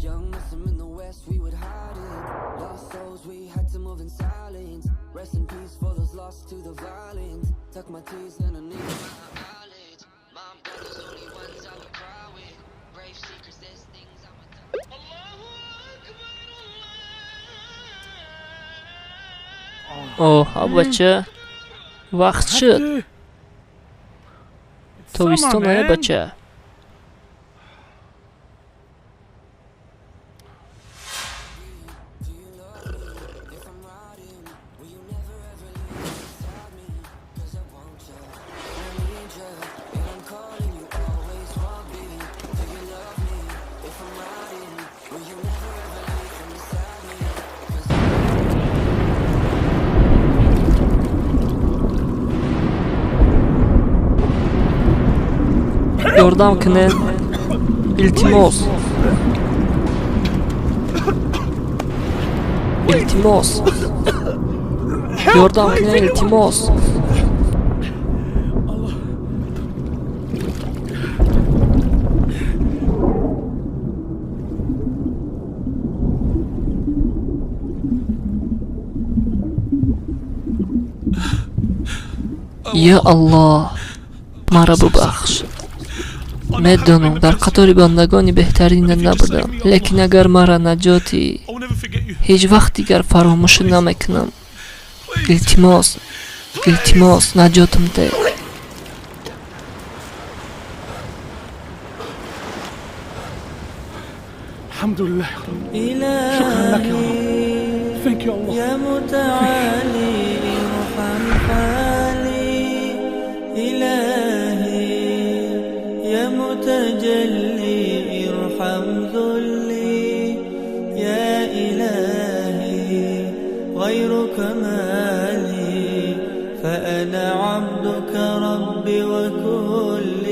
Young Muslim in the West, we would hide it. Lost souls, we had to move in silence. Rest in peace for those lost to the violence. Tuck my teeth and I need my eyelids. Mom, dad, those only ones I would cry with. Brave secrets, there's things I would tell. اوه بچه وقت شد تابستونه بچه yordam kının iltimos yordam kının iltimos یا الله مرا ببخش میدانم در قطار بندگان بهترین نبودم لیکن اگر مرا نجاتی هیچ وقت دیگر فراموش نمیکنم التماس نجاتم ده الحمدلله شكرا لك يا رب يا متعالي ارحم حالي إلهي يا متجلي ارحم ذلي يا إلهي غيرك مالي فأنا عبدك ربي وكلي